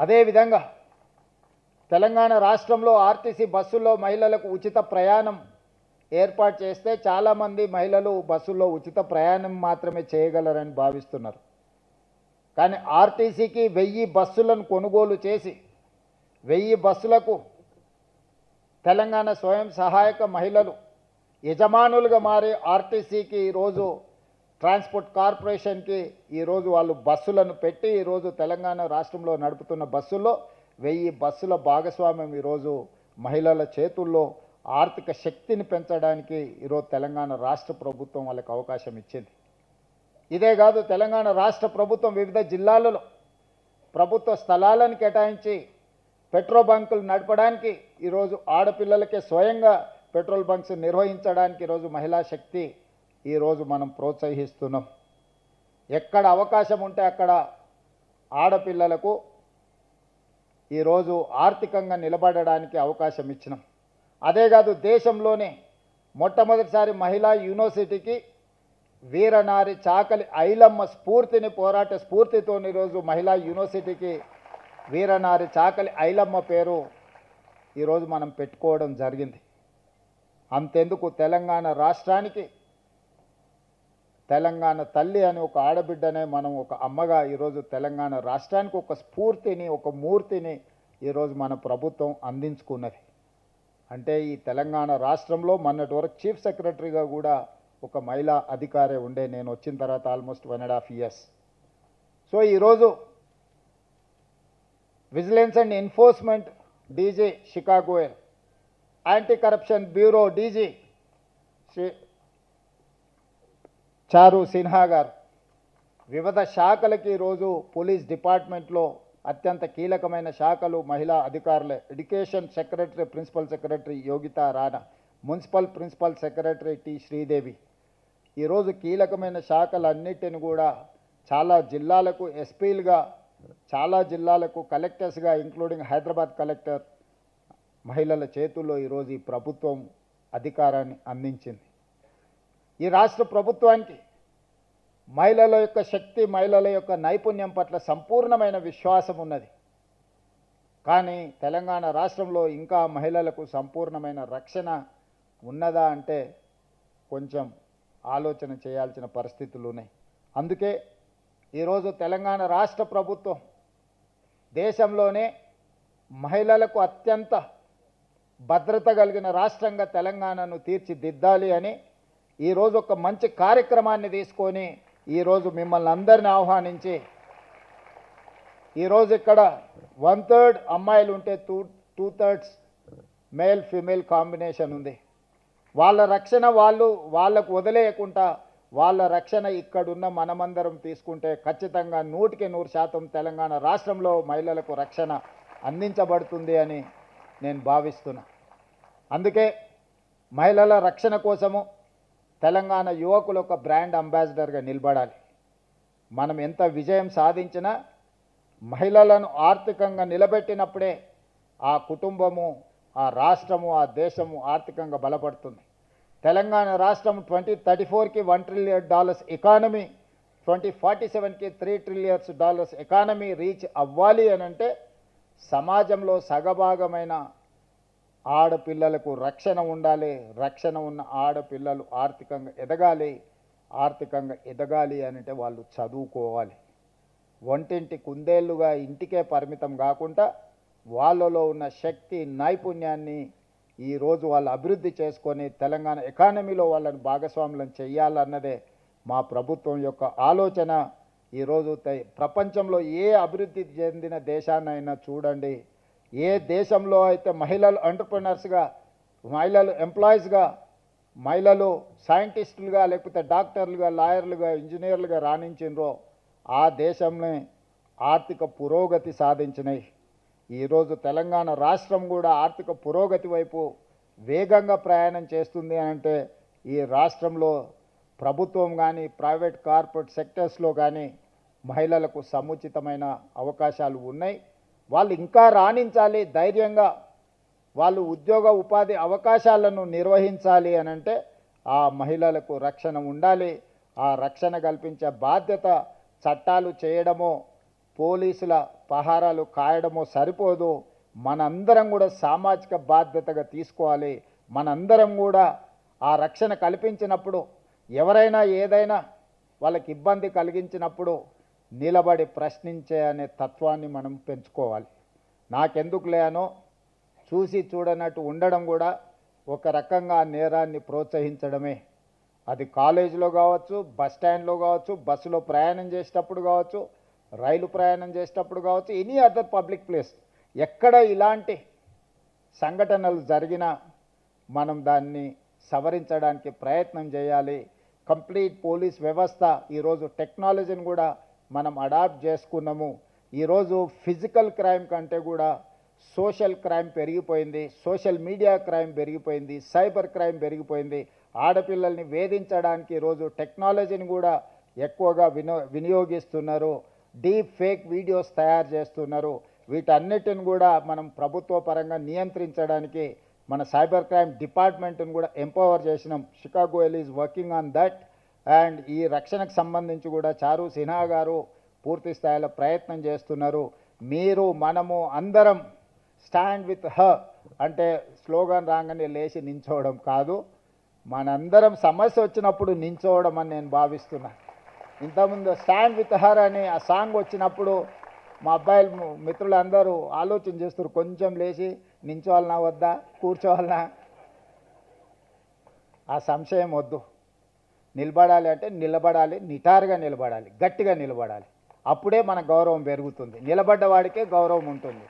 అదేవిధంగా తెలంగాణ రాష్ట్రంలో ఆర్టీసీ బస్సుల్లో మహిళలకు ఉచిత ప్రయాణం ఏర్పాటు చేస్తే చాలామంది మహిళలు బస్సుల్లో ఉచిత ప్రయాణం మాత్రమే చేయగలరని భావిస్తున్నారు. కానీ ఆర్టీసీకి 1000 బస్సులను కొనుగోలు చేసి 1000 బస్సులకు తెలంగాణ స్వయం సహాయక మహిళలు యజమానులుగా మారి ఆర్టీసీకి ఈరోజు ట్రాన్స్పోర్ట్ కార్పొరేషన్కి ఈరోజు వాళ్ళు బస్సులను పెట్టి ఈరోజు తెలంగాణ రాష్ట్రంలో నడుపుతున్న బస్సుల్లో 1000 బస్సుల భాగస్వామ్యం ఈరోజు మహిళల చేతుల్లో ఆర్థిక శక్తిని పెంచడానికి ఈరోజు తెలంగాణ రాష్ట్ర ప్రభుత్వం వాళ్ళకి అవకాశం ఇచ్చింది. ఇదే కాదు, తెలంగాణ రాష్ట్ర ప్రభుత్వం వివిధ జిల్లాలలో ప్రభుత్వ స్థలాలను కేటాయించి పెట్రోల్ బంకులు నడపడానికి ఈరోజు ఆడపిల్లలకే స్వయంగా పెట్రోల్ బంక్స్ నిర్వహించడానికి ఈరోజు మహిళా శక్తి ఈరోజు మనం ప్రోత్సహిస్తున్నాం. ఎక్కడ అవకాశం ఉంటే అక్కడ ఆడపిల్లలకు ఈరోజు ఆర్థికంగా నిలబడడానికి అవకాశం ఇచ్చినాం. అదే కాదు, దేశంలోనే మొట్టమొదటిసారి మహిళా యూనివర్సిటీకి వీరనారి చాకలి ఐలమ్మ స్ఫూర్తిని పోరాట స్ఫూర్తితో ఈరోజు మహిళా యూనివర్సిటీకి వీరనారి చాకలి ఐలమ్మ పేరు ఈరోజు మనం పెట్టుకోవడం జరిగింది. అంతెందుకు, తెలంగాణ రాష్ట్రానికి తెలంగాణ తల్లి అని ఒక ఆడబిడ్డనే మనం ఒక అమ్మగా ఈరోజు తెలంగాణ రాష్ట్రానికి ఒక స్ఫూర్తిని ఒక మూర్తిని ఈరోజు మన ప్రభుత్వం అందించుకున్నది. అంటే ఈ తెలంగాణ రాష్ట్రంలో మొన్నటి వరకు చీఫ్ సెక్రటరీగా కూడా ఒక మహిళా అధికారే ఉండే, నేను వచ్చిన తర్వాత ఆల్మోస్ట్ 1.5 years. సో ఈరోజు vigilance and enforcement DG Shikha Goyal, anti corruption bureau DG Shri Charu Sinha గారు వివిధ శాఖలకి ఈరోజు పోలీస్ డిపార్ట్మెంట్లో అత్యంత కీలకమైన శాఖలు మహిళా అధికారులే. Education secretary principal secretary Yogita Rana, municipal principal secretary T Sridevi ఈరోజు కీలకమైన శాఖలన్నిటిని కూడా చాలా జిల్లాలకు ఎస్పీలుగా, చాలా జిల్లాలకు కలెక్టర్స్గా, ఇంక్లూడింగ్ హైదరాబాద్ కలెక్టర్ మహిళల చేతుల్లో ఈరోజు ఈ ప్రభుత్వం అధికారాన్ని అందించింది. ఈ రాష్ట్ర ప్రభుత్వానికి మహిళల యొక్క శక్తి, మహిళల యొక్క నైపుణ్యం పట్ల సంపూర్ణమైన విశ్వాసం ఉన్నది. కానీ తెలంగాణ రాష్ట్రంలో ఇంకా మహిళలకు సంపూర్ణమైన రక్షణ ఉన్నదా అంటే కొంచెం ఆలోచన చేయాల్సిన పరిస్థితులు ఉన్నాయి. అందుకే ఈరోజు తెలంగాణ రాష్ట్ర ప్రభుత్వం దేశంలోనే మహిళలకు అత్యంత భద్రత కలిగిన రాష్ట్రంగా తెలంగాణను తీర్చిదిద్దాలి అని ఈరోజు ఒక మంచి కార్యక్రమాన్ని తీసుకొని ఈరోజు మిమ్మల్ని అందరిని ఆహ్వానించి ఈరోజు ఇక్కడ 1/3 అమ్మాయిలు ఉంటే 2/3 మేల్ ఫీమేల్ కాంబినేషన్ ఉంది. వాళ్ళ రక్షణ వాళ్ళకు వదిలేయకుండా వాళ్ళ రక్షణ ఇక్కడున్న మనమందరం తీసుకుంటే ఖచ్చితంగా 100% తెలంగాణ రాష్ట్రంలో మహిళలకు రక్షణ అందించబడుతుంది అని నేను భావిస్తున్నా. అందుకే మహిళల రక్షణ కోసము తెలంగాణ యువకులు ఒక బ్రాండ్ అంబాసిడర్గా నిలబడాలి. మనం ఎంత విజయం సాధించినా మహిళలను ఆర్థికంగా నిలబెట్టినప్పుడే ఆ కుటుంబము, ఆ రాష్ట్రము, ఆ దేశము ఆర్థికంగా బలపడుతుంది. తెలంగాణ రాష్ట్రం 2034కి $1 trillion ఎకానమీ, 2047కి $3 trillion ఎకానమీ రీచ్ అవ్వాలి అని అంటే సమాజంలో సగభాగమైన ఆడపిల్లలకు రక్షణ ఉండాలి. రక్షణ ఉన్న ఆడపిల్లలు ఆర్థికంగా ఎదగాలి. ఆర్థికంగా ఎదగాలి అంటే వాళ్ళు చదువుకోవాలి. వంటింటి కుందేళ్లుగా ఇంటికే పరిమితం కాకుండా వాళ్ళలో ఉన్న శక్తి, నైపుణ్యాన్ని ఈరోజు వాళ్ళు అభివృద్ధి చేసుకొని తెలంగాణ ఎకానమీలో వాళ్ళని భాగస్వాములను చేయాలన్నదే మా ప్రభుత్వం యొక్క ఆలోచన. ఈరోజు ప్రపంచంలో ఏ అభివృద్ధి చెందిన దేశాన్నైనా చూడండి, ఏ దేశంలో అయితే మహిళలు ఎంటర్‌ప్రెన్యూర్స్గా, మహిళలు ఎంప్లాయీస్గా, మహిళలు సైంటిస్టులుగా, లేకపోతే డాక్టర్లుగా, లాయర్లుగా, ఇంజనీర్లుగా రాణించినరో ఆ దేశంలో ఆర్థిక పురోగతి సాధించినాయి. ఈరోజు తెలంగాణ రాష్ట్రం కూడా ఆర్థిక పురోగతి వైపు వేగంగా ప్రయాణం చేస్తుంది అంటే ఈ రాష్ట్రంలో ప్రభుత్వం కానీ, ప్రైవేట్ కార్పొరేట్ సెక్టర్స్లో కానీ మహిళలకు సముచితమైన అవకాశాలు ఉన్నాయి. వాళ్ళు ఇంకా రాణించాలి, ధైర్యంగా వాళ్ళు ఉద్యోగ ఉపాధి అవకాశాలను నిర్వహించాలి అని అంటే ఆ మహిళలకు రక్షణ ఉండాలి. ఆ రక్షణ కల్పించే బాధ్యత చట్టాలు చేయడమో, పోలీసుల పహారాలు కాయడమో సరిపోదు. మనందరం కూడా సామాజిక బాధ్యతగా తీసుకోవాలి. మనందరం కూడా ఆ రక్షణ కల్పించినప్పుడు ఎవరైనా ఏదైనా వాళ్ళకి ఇబ్బంది కలిగించినప్పుడు నిలబడి ప్రశ్నించే అనే తత్వాన్ని మనం పెంచుకోవాలి. నాకెందుకులే అనో చూసి చూడనట్టు ఉండడం కూడా ఒక రకంగా నేరాన్ని ప్రోత్సహించడమే. అది కాలేజీలో కావచ్చు, బస్ స్టాండ్లో కావచ్చు, బస్సులో ప్రయాణం చేసేటప్పుడు కావచ్చు, రైలు ప్రయాణం చేసేటప్పుడు కావచ్చు, ఎనీ అదర్ పబ్లిక్ ప్లేస్ ఎక్కడ ఇలాంటి సంఘటనలు జరిగినా మనం దాన్ని సవరించడానికి ప్రయత్నం చేయాలి. కంప్లీట్ పోలీస్ వ్యవస్థ ఈరోజు టెక్నాలజీని కూడా మనం అడాప్ట్ చేసుకున్నాము. ఈరోజు ఫిజికల్ క్రైమ్ కంటే కూడా సోషల్ క్రైమ్ పెరిగిపోయింది, సోషల్ మీడియా క్రైమ్ పెరిగిపోయింది, సైబర్ క్రైమ్ పెరిగిపోయింది. ఆడపిల్లల్ని వేధించడానికి ఈరోజు టెక్నాలజీని కూడా ఎక్కువగా వినియోగిస్తున్నారు. డీప్ ఫేక్ వీడియోస్ తయారు చేస్తున్నారు. వీటన్నిటిని కూడా మనం ప్రభుత్వ పరంగా నియంత్రించడానికి మన సైబర్ క్రైమ్ డిపార్ట్మెంట్ని కూడా ఎంపవర్ చేసినాం. Chicago L is working on that. And ఈ రక్షణకు సంబంధించి కూడా చారు సిన్హా గారు పూర్తి స్థాయిలో ప్రయత్నం చేస్తున్నారు. మీరు మనము అందరం స్టాండ్ విత్ హర్ అంటే స్లోగన్ రాగానే లేచి నించోవడం కాదు, మనందరం సమస్య వచ్చినప్పుడు నించోవడం అని నేను భావిస్తున్నా. ఇంతకుముందు స్టాండ్ విత్ హర్ అని ఆ సాంగ్ వచ్చినప్పుడు మా అబ్బాయిలు మిత్రులందరూ ఆలోచన చేస్తారు, కొంచెం లేచి నించోవాలనా వద్దా, కూర్చోవాలనా. ఆ సంశయం వద్దు. నిలబడాలి అంటే నిలబడాలి, నిటారుగా నిలబడాలి, గట్టిగా నిలబడాలి. అప్పుడే మన గౌరవం పెరుగుతుంది. నిలబడ్డవాడికే గౌరవం ఉంటుంది.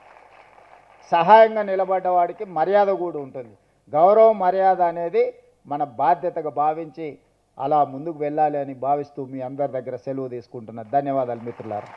సహాయంగా నిలబడ్డవాడికి మర్యాద కూడా ఉంటుంది. గౌరవం మర్యాద అనేది మన బాధ్యతగా భావించి అలా ముందుకు వెళ్ళాలి అని భావిస్తూ మీ అందరి దగ్గర సెలవు తీసుకుంటున్నా. ధన్యవాదాలు మిత్రులారా.